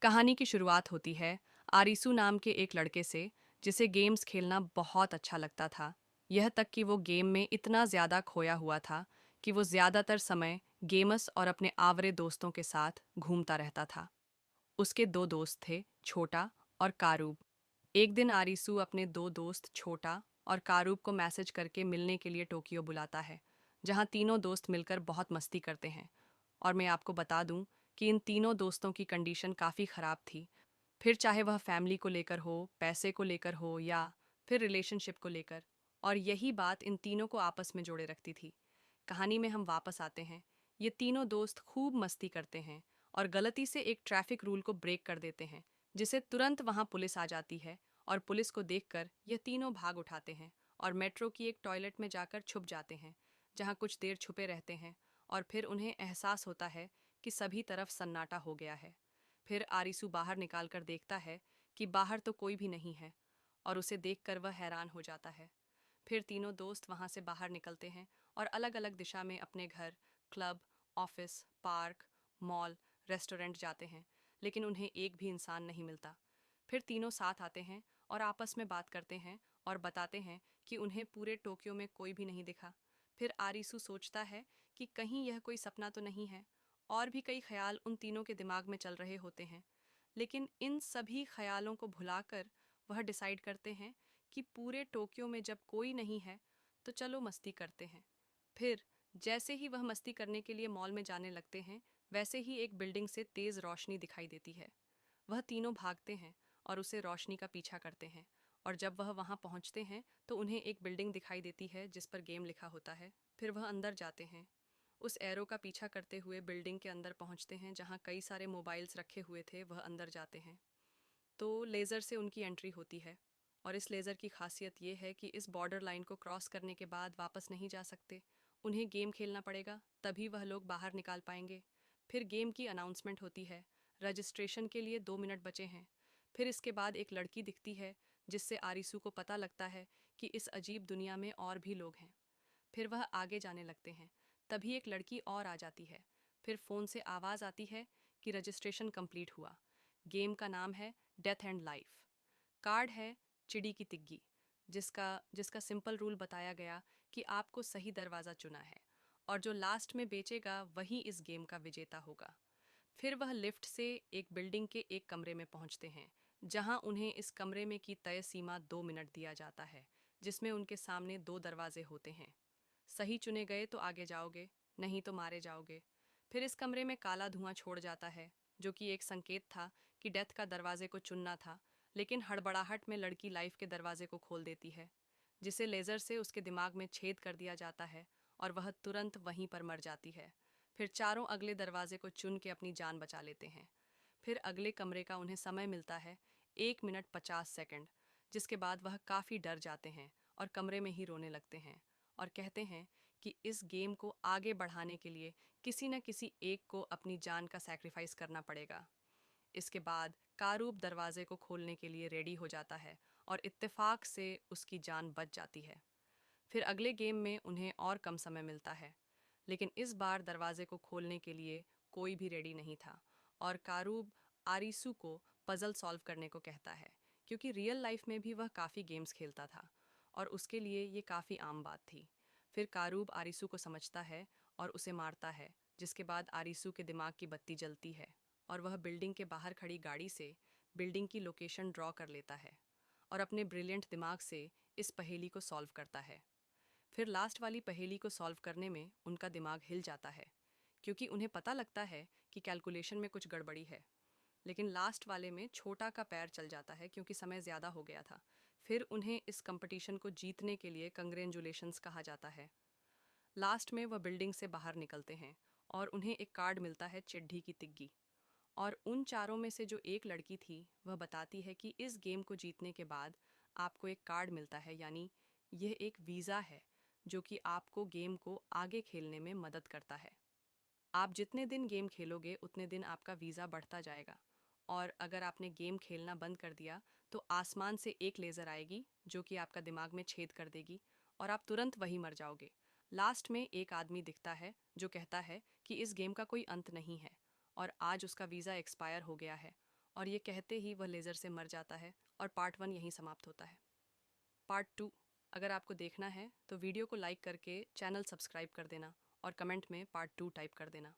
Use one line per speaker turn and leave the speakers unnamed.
कहानी की शुरुआत होती है आरिसू नाम के एक लड़के से जिसे गेम्स खेलना बहुत अच्छा लगता था। यह तक कि वो गेम में इतना ज़्यादा खोया हुआ था कि वो ज़्यादातर समय गेमस और अपने आवारे दोस्तों के साथ घूमता रहता था। उसके दो दोस्त थे, छोटा और कारूब। एक दिन आरिसू अपने दो दोस्त छोटा और कारूब को मैसेज करके मिलने के लिए टोक्यो बुलाता है, जहाँ तीनों दोस्त मिलकर बहुत मस्ती करते हैं। और मैं आपको बता दूं कि इन तीनों दोस्तों की कंडीशन काफ़ी ख़राब थी। फिर चाहे वह फैमिली को लेकर हो, पैसे को लेकर हो या फिर रिलेशनशिप को लेकर। और यही बात इन तीनों को आपस में जोड़े रखती थी। कहानी में हम वापस आते हैं। ये तीनों दोस्त खूब मस्ती करते हैं और गलती से एक ट्रैफिक रूल को ब्रेक कर देते हैं, जिसे तुरंत वहां पुलिस आ जाती है। और पुलिस को देखकर ये तीनों भाग उठाते हैं और मेट्रो की एक टॉयलेट में जाकर छुप जाते हैं, जहां कुछ देर छुपे रहते हैं। और फिर उन्हें एहसास होता है कि सभी तरफ सन्नाटा हो गया है। फिर आरिसू बाहर निकालकर देखता है कि बाहर तो कोई भी नहीं है, और उसे देखकर वह हैरान हो जाता है। फिर तीनों दोस्त वहां से बाहर निकलते हैं और अलग अलग दिशा में अपने घर, club, office, park, mall, restaurant जाते हैं, लेकिन उन्हें एक भी इंसान नहीं मिलता। फिर तीनों साथ आते हैं और आपस में बात करते हैं और बताते हैं कि उन्हें पूरे टोक्यो में कोई भी नहीं दिखा। फिर आरिसू सोचता है कि कहीं यह कोई सपना तो नहीं है। और भी कई ख्याल उन तीनों के दिमाग में चल रहे होते हैं, लेकिन इन सभी ख्यालों को भुलाकर वह डिसाइड करते हैं कि पूरे टोक्यो में जब कोई नहीं है तो चलो मस्ती करते हैं। फिर जैसे ही वह मस्ती करने के लिए मॉल में जाने लगते हैं, वैसे ही एक बिल्डिंग से तेज रोशनी दिखाई देती है। वह तीनों भागते हैं और उसे रोशनी का पीछा करते हैं। और जब वह वहां पहुंचते हैं तो उन्हें एक बिल्डिंग दिखाई देती है जिस पर गेम लिखा होता है। फिर वह अंदर जाते हैं। उस एरो का पीछा करते हुए बिल्डिंग के अंदर पहुंचते हैं, जहां कई सारे मोबाइल्स रखे हुए थे। वह अंदर जाते हैं तो लेज़र से उनकी एंट्री होती है। और इस लेज़र की खासियत ये है कि इस बॉर्डर लाइन को क्रॉस करने के बाद वापस नहीं जा सकते। उन्हें गेम खेलना पड़ेगा, तभी वह लोग बाहर निकाल पाएंगे। फिर गेम की अनाउंसमेंट होती है। रजिस्ट्रेशन के लिए 2 मिनट बचे हैं। फिर इसके बाद एक लड़की दिखती है, जिससे आरिसू को पता लगता है कि इस अजीब दुनिया में और भी लोग हैं। फिर वह आगे जाने लगते हैं। तभी एक लड़की और आ जाती है। फिर फ़ोन से आवाज़ आती है कि रजिस्ट्रेशन कंप्लीट हुआ। गेम का नाम है डेथ एंड लाइफ। कार्ड है चिड़ी की तिग्गी, जिसका जिसका सिंपल रूल बताया गया कि आपको सही दरवाज़ा चुना है और जो लास्ट में बेचेगा वही इस गेम का विजेता होगा। फिर वह लिफ्ट से एक बिल्डिंग के एक कमरे में पहुंचते हैं, जहां उन्हें इस कमरे में की तय सीमा 2 मिनट दिया जाता है, जिसमें उनके सामने दो दरवाजे होते हैं। सही चुने गए तो आगे जाओगे, नहीं तो मारे जाओगे। फिर इस कमरे में काला धुआं छोड़ जाता है, जो कि एक संकेत था कि डेथ का दरवाजे को चुनना था। लेकिन हड़बड़ाहट में लड़की लाइफ के दरवाजे को खोल देती है, जिसे लेज़र से उसके दिमाग में छेद कर दिया जाता है और वह तुरंत वहीं पर मर जाती है। फिर चारों अगले दरवाजे को चुन के अपनी जान बचा लेते हैं। फिर अगले कमरे का उन्हें समय मिलता है 1 मिनट 50 सेकंड, जिसके बाद वह काफ़ी डर जाते हैं और कमरे में ही रोने लगते हैं और कहते हैं कि इस गेम को आगे बढ़ाने के लिए किसी न किसी एक को अपनी जान का सैक्रिफाइस करना पड़ेगा। इसके बाद कारूब दरवाजे को खोलने के लिए रेडी हो जाता है और इत्तेफाक से उसकी जान बच जाती है। फिर अगले गेम में उन्हें और कम समय मिलता है, लेकिन इस बार दरवाजे को खोलने के लिए कोई भी रेडी नहीं था। और कारूब आरिसू को पजल सॉल्व करने को कहता है, क्योंकि रियल लाइफ में भी वह काफ़ी गेम्स खेलता था और उसके लिए ये काफ़ी आम बात थी। फिर कारूब आरिसू को समझता है और उसे मारता है, जिसके बाद आरिसू के दिमाग की बत्ती जलती है और वह बिल्डिंग के बाहर खड़ी गाड़ी से बिल्डिंग की लोकेशन ड्रॉ कर लेता है और अपने ब्रिलियंट दिमाग से इस पहेली को सॉल्व करता है। फिर लास्ट वाली पहेली को सॉल्व करने में उनका दिमाग हिल जाता है, क्योंकि उन्हें पता लगता है कि कैलकुलेशन में कुछ गड़बड़ी है। लेकिन लास्ट वाले में छोटा का पैर चल जाता है, क्योंकि समय ज़्यादा हो गया था। फिर उन्हें इस कंपटीशन को जीतने के लिए कंग्रेचुलेशंस कहा जाता है। लास्ट में वह बिल्डिंग से बाहर निकलते हैं और उन्हें एक कार्ड मिलता है चिट्ठी की तिग्गी। और उन चारों में से जो एक लड़की थी, वह बताती है कि इस गेम को जीतने के बाद आपको एक कार्ड मिलता है, यानी यह एक वीज़ा है जो कि आपको गेम को आगे खेलने में मदद करता है। आप जितने दिन गेम खेलोगे उतने दिन आपका वीज़ा बढ़ता जाएगा। और अगर आपने गेम खेलना बंद कर दिया तो आसमान से एक लेज़र आएगी जो कि आपका दिमाग में छेद कर देगी और आप तुरंत वही मर जाओगे। लास्ट में एक आदमी दिखता है जो कहता है कि इस गेम का कोई अंत नहीं है और आज उसका वीज़ा एक्सपायर हो गया है और ये कहते ही वह लेज़र से मर जाता है और पार्ट 1 यहीं समाप्त होता है। पार्ट 2 अगर आपको देखना है तो वीडियो को लाइक करके चैनल सब्सक्राइब कर देना और कमेंट में पार्ट 2 टाइप कर देना।